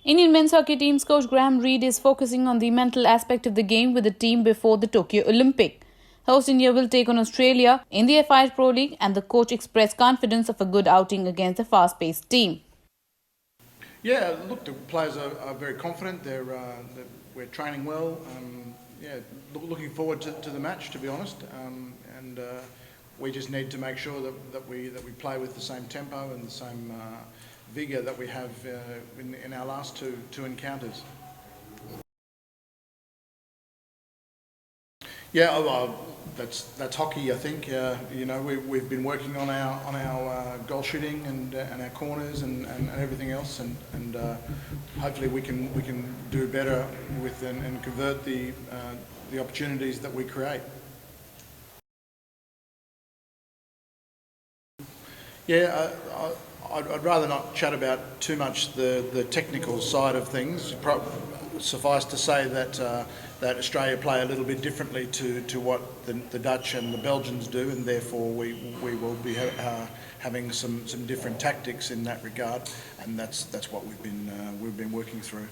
Indian men's hockey team's coach Graham Reid is focusing on the mental aspect of the game with the team before the Tokyo Olympic. Host India will take on Australia in the FIH Pro-League, and the coach expressed confidence of a good outing against a fast-paced team. Yeah, look, the players are very confident. We're training well. Looking forward to the match, to be honest. We just need to make sure that we play with the same tempo and the same vigour that we have in our last two encounters. Yeah, well, that's hockey. I think we've been working on our goal shooting and our corners and everything else, and hopefully we can do better with and convert the opportunities that we create. Yeah, I'd rather not chat about too much the technical side of things. Suffice to say that Australia play a little bit differently to what the Dutch and the Belgians do, and therefore we will be having some different tactics in that regard, and that's what we've been working through.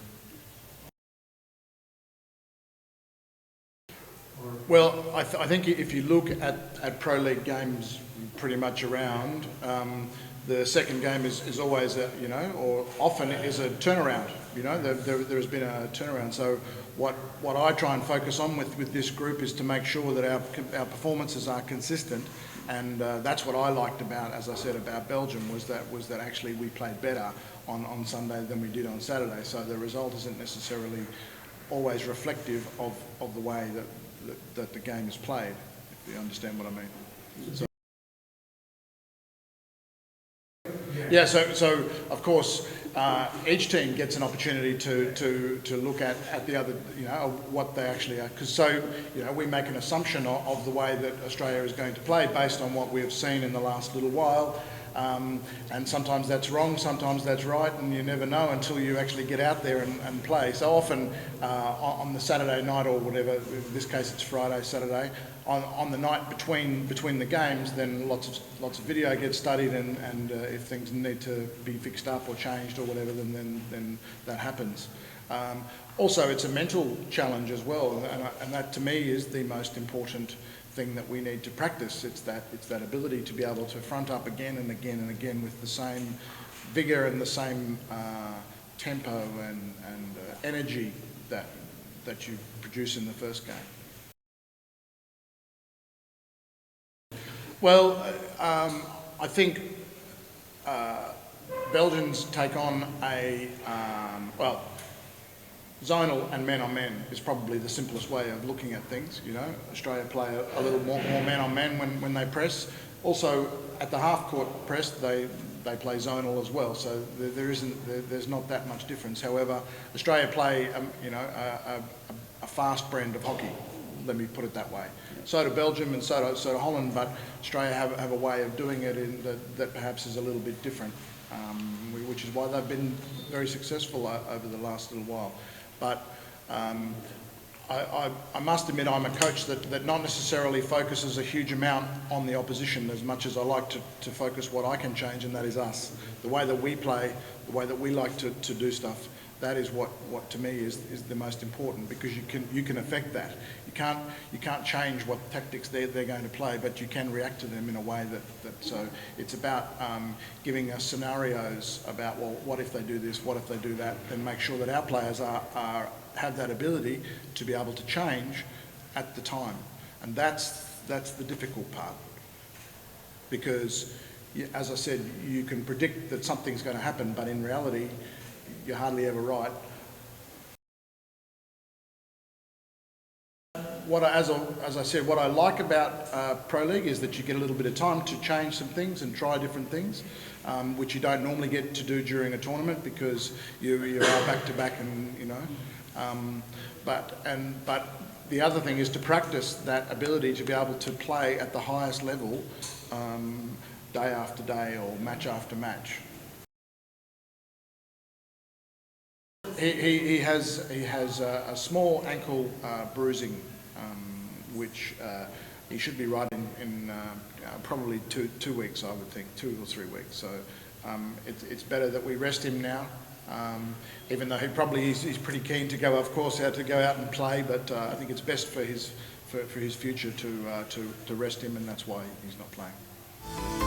Well, I think if you look at Pro-League games pretty much around, the second game is always or often is a turnaround. There has been a turnaround. So what I try and focus on with this group is to make sure that our performances are consistent, and that's what I liked about, as I said, about Belgium was that actually we played better on Sunday than we did on Saturday. So the result isn't necessarily always reflective of the way that the game is played, if you understand what I mean. Yeah, so of course each team gets an opportunity to look at the other, what they actually are. Because we make an assumption of the way that Australia is going to play based on what we have seen in the last little while. And sometimes that's wrong, sometimes that's right, and you never know until you actually get out there and play. So often on the Saturday night or whatever, in this case it's Friday, Saturday, on the night between the games, then lots of video gets studied, and if things need to be fixed up or changed or whatever, then that happens. Also, it's a mental challenge as well, and that to me is the most important thing that we need to practice. It's that ability to be able to front up again and again and again with the same vigour and the same tempo and energy that you produce in the first game. Well, I think Belgians take on zonal and man-on-man is probably the simplest way of looking at things. Australia play a little more man-on-man when they press. Also, at the half-court press, they play zonal as well. So there's not that much difference. However, Australia play a fast brand of hockey. Let me put it that way. So do Belgium and so do Holland, but Australia have a way of doing it that perhaps is a little bit different, which is why they've been very successful over the last little while. But I must admit I'm a coach that not necessarily focuses a huge amount on the opposition as much as I like to focus what I can change, and that is us. The way that we play, the way that we like to do stuff, that is what to me is the most important, because you can affect that. You can't change what tactics they're going to play, but you can react to them in a way so it's about giving us scenarios about, well, what if they do this, what if they do that, then make sure that our players have that ability to be able to change at the time, and that's the difficult part, because as I said, you can predict that something's going to happen, but in reality you're hardly ever right. As I said, what I like about Pro-League is that you get a little bit of time to change some things and try different things, which you don't normally get to do during a tournament because you are back to back, and but the other thing is to practice that ability to be able to play at the highest level day after day or match after match. He has a small ankle bruising, which he should be right in probably two weeks, I would think, 2 or 3 weeks. So it's better that we rest him now. Even though he's pretty keen to go, of course, to go out and play, but I think it's best for his future to rest him, and that's why he's not playing.